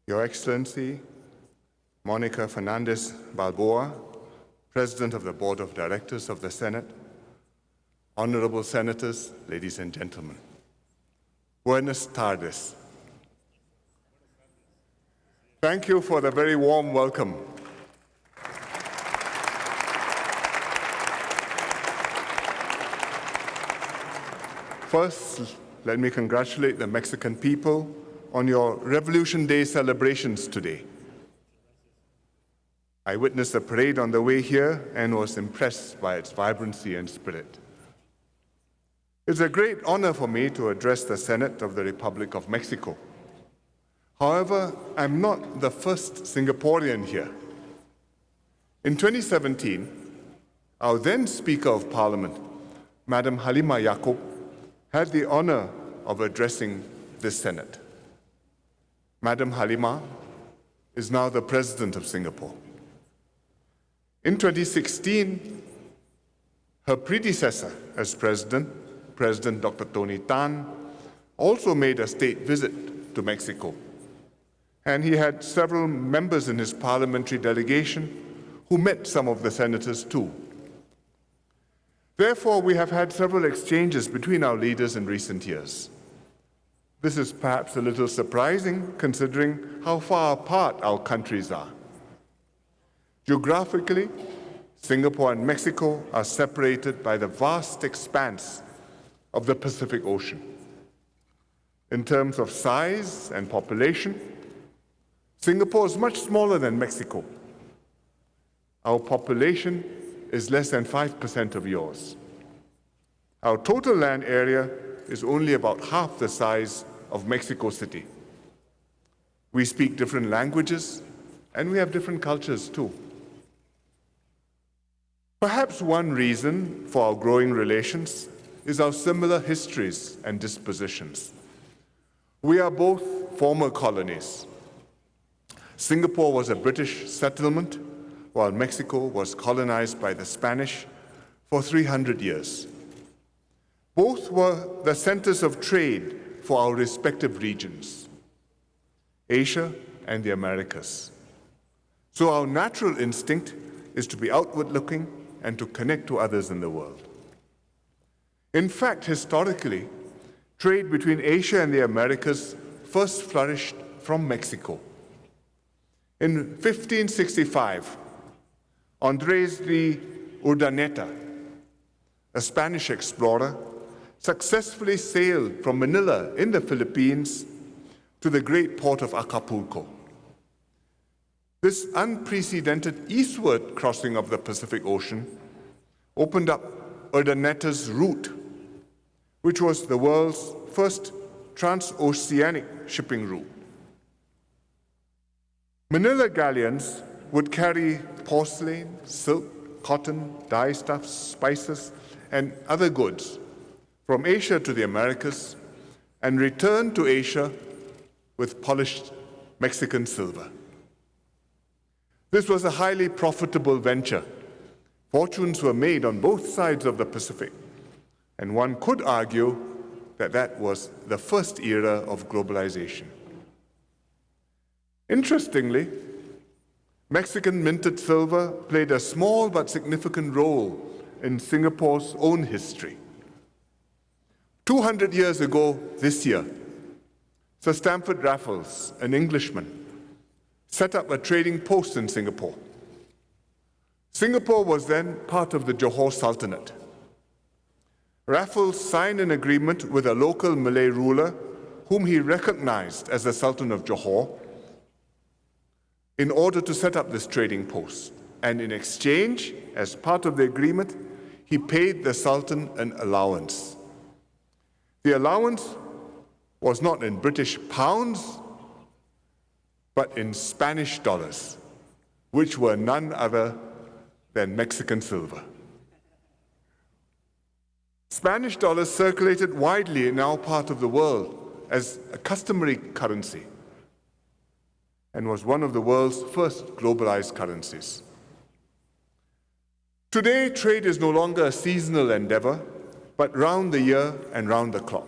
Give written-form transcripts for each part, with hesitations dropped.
Your Excellency, Monica Fernandez Balboa, President of the Board of Directors of the Senate, Honorable Senators, ladies and gentlemen, Buenas tardes. Thank you for the very warm welcome. First, let me congratulate the Mexican people on your Revolution Day celebrations today. I witnessed the parade on the way here and was impressed by its vibrancy and spirit. It's a great honor for me to address the Senate of the Republic of Mexico. However, I'm not the first Singaporean here. In 2017, our then Speaker of Parliament, Madam Halimah Yacob, had the honor of addressing this Senate. Madam Halimah is now the President of Singapore. In 2016, her predecessor as President, President Dr. Tony Tan, also made a state visit to Mexico. And he had several members in his parliamentary delegation who met some of the senators too. Therefore, we have had several exchanges between our leaders in recent years. This is perhaps a little surprising considering how far apart our countries are. Geographically, Singapore and Mexico are separated by the vast expanse of the Pacific Ocean. In terms of size and population, Singapore is much smaller than Mexico. Our population is less than 5% of yours. Our total land area is only about half the size of Mexico City. We speak different languages, and we have different cultures too. Perhaps one reason for our growing relations is our similar histories and dispositions. We are both former colonies. Singapore was a British settlement, while Mexico was colonized by the Spanish for 300 years. Both were the centers of trade for our respective regions, Asia and the Americas. So our natural instinct is to be outward-looking and to connect to others in the world. In fact, historically, trade between Asia and the Americas first flourished from Mexico. In 1565, Andrés de Urdaneta, a Spanish explorer, successfully sailed from Manila in the Philippines to the great port of Acapulco. This unprecedented eastward crossing of the Pacific Ocean opened up Urdaneta's route, which was the world's first transoceanic shipping route. Manila galleons would carry porcelain, silk, cotton, dyestuffs, spices, and other goods from Asia to the Americas and return to Asia with polished Mexican silver. This was a highly profitable venture. Fortunes were made on both sides of the Pacific, and one could argue that that was the first era of globalization. Interestingly, Mexican minted silver played a small but significant role in Singapore's own history. 200 years ago this year, Sir Stamford Raffles, an Englishman, set up a trading post in Singapore. Singapore was then part of the Johor Sultanate. Raffles signed an agreement with a local Malay ruler whom he recognized as the Sultan of Johor in order to set up this trading post. And in exchange, as part of the agreement, he paid the Sultan an allowance. The allowance was not in British pounds, but in Spanish dollars, which were none other than Mexican silver. Spanish dollars circulated widely in our part of the world as a customary currency and was one of the world's first globalized currencies. Today, trade is no longer a seasonal endeavor, but round the year and round the clock.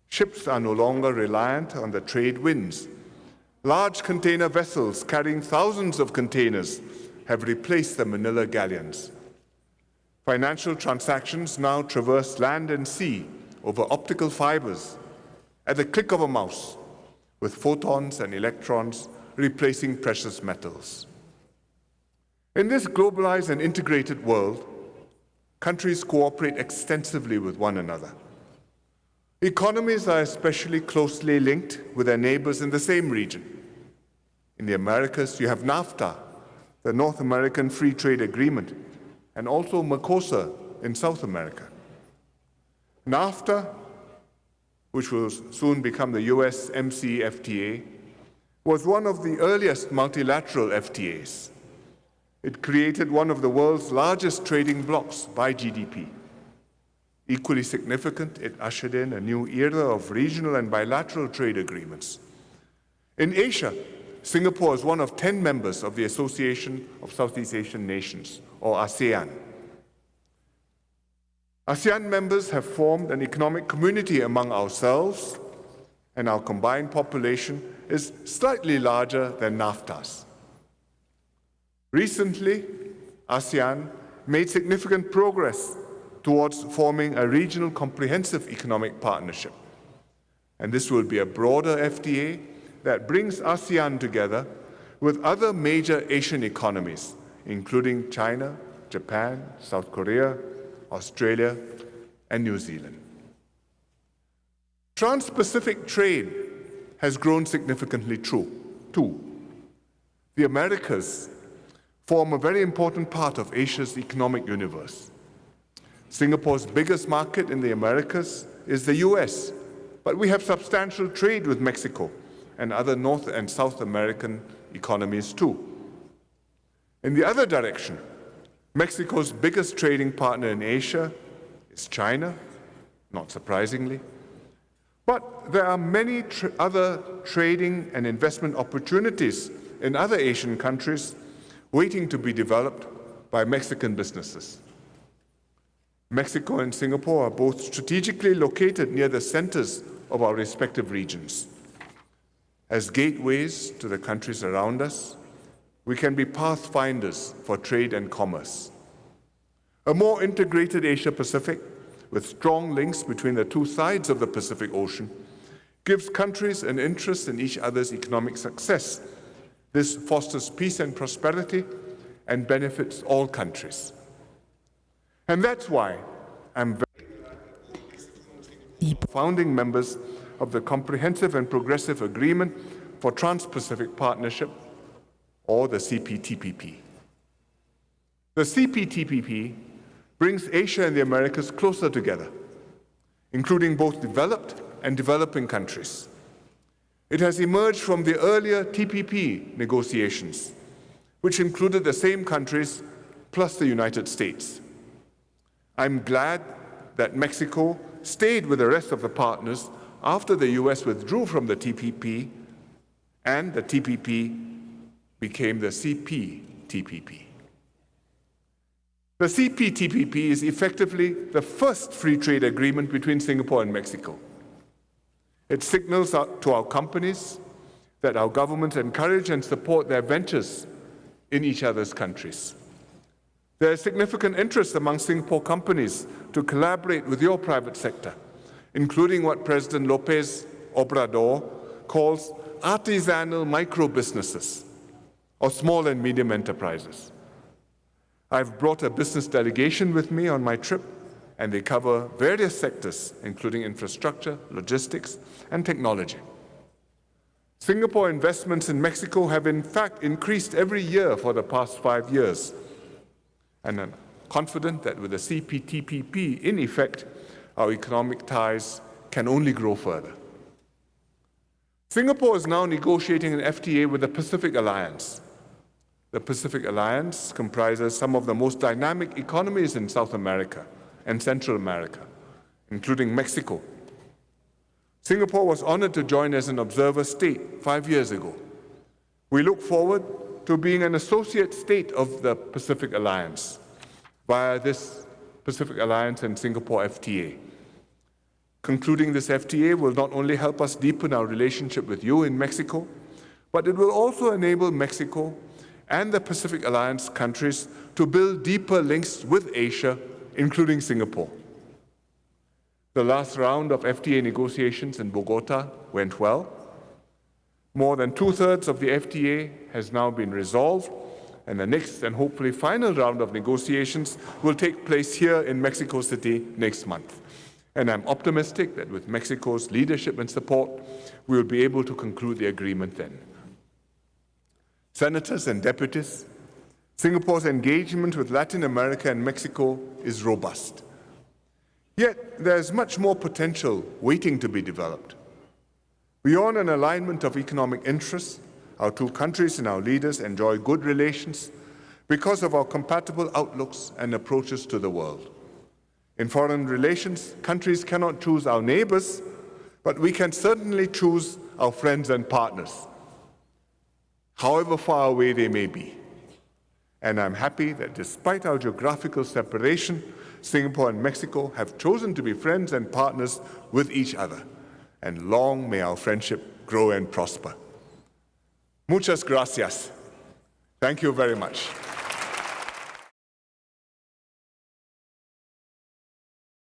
Ships are no longer reliant on the trade winds, Large container vessels carrying thousands of containers have replaced the Manila galleons. Financial transactions now traverse land and sea over optical fibers at the click of a mouse, with photons and electrons replacing precious metals. In this globalized and integrated world, countries cooperate extensively with one another. Economies are especially closely linked with their neighbors in the same region. In the Americas, you have NAFTA, the North American Free Trade Agreement, and also Mercosur in South America. NAFTA, which will soon become the USMCA, was one of the earliest multilateral FTAs. It created one of the world's largest trading blocs by GDP. Equally significant, it ushered in a new era of regional and bilateral trade agreements. In Asia, Singapore is one of 10 members of the Association of Southeast Asian Nations, or ASEAN. ASEAN members have formed an economic community among ourselves, and our combined population is slightly larger than NAFTA's. Recently, ASEAN made significant progress towards forming a regional comprehensive economic partnership. And this will be a broader FTA that brings ASEAN together with other major Asian economies, including China, Japan, South Korea, Australia, and New Zealand. Trans-Pacific trade has grown significantly too. The Americas form a very important part of Asia's economic universe. Singapore's biggest market in the Americas is the US, but we have substantial trade with Mexico and other North and South American economies too. In the other direction, Mexico's biggest trading partner in Asia is China, not surprisingly. But there are many other trading and investment opportunities in other Asian countries waiting to be developed by Mexican businesses. Mexico and Singapore are both strategically located near the centers of our respective regions. As gateways to the countries around us, we can be pathfinders for trade and commerce. A more integrated Asia-Pacific, with strong links between the two sides of the Pacific Ocean, gives countries an interest in each other's economic success. This fosters peace and prosperity and benefits all countries. And that's why I'm very founding members of the Comprehensive and Progressive Agreement for Trans-Pacific Partnership, or the CPTPP. The CPTPP brings Asia and the Americas closer together, including both developed and developing countries. It has emerged from the earlier TPP negotiations, which included the same countries plus the United States. I'm glad that Mexico stayed with the rest of the partners after the US withdrew from the TPP, and the TPP became the CPTPP. The CPTPP is effectively the first free trade agreement between Singapore and Mexico. It signals to our companies that our governments encourage and support their ventures in each other's countries. There is significant interest among Singapore companies to collaborate with your private sector, including what President López Obrador calls artisanal micro-businesses, or small and medium enterprises. I've brought a business delegation with me on my trip, and they cover various sectors, including infrastructure, logistics, and technology. Singapore investments in Mexico have in fact increased every year for the past 5 years. And I'm confident that with the CPTPP in effect, our economic ties can only grow further. Singapore is now negotiating an FTA with the Pacific Alliance. The Pacific Alliance comprises some of the most dynamic economies in South America and Central America, including Mexico. Singapore was honored to join as an observer state 5 years ago. We look forward to being an associate state of the Pacific Alliance via this Pacific Alliance and Singapore FTA. Concluding this FTA will not only help us deepen our relationship with you in Mexico, but it will also enable Mexico and the Pacific Alliance countries to build deeper links with Asia, including Singapore. The last round of FTA negotiations in Bogota went well. More than two-thirds of the FTA has now been resolved, and the next and hopefully final round of negotiations will take place here in Mexico City next month. And I'm optimistic that with Mexico's leadership and support, we will be able to conclude the agreement then. Senators and deputies, Singapore's engagement with Latin America and Mexico is robust. Yet there's much more potential waiting to be developed. Beyond an alignment of economic interests, our two countries and our leaders enjoy good relations because of our compatible outlooks and approaches to the world. In foreign relations, countries cannot choose our neighbors, but we can certainly choose our friends and partners, however far away they may be. And I'm happy that despite our geographical separation, Singapore and Mexico have chosen to be friends and partners with each other. And long may our friendship grow and prosper. Muchas gracias. Thank you very much.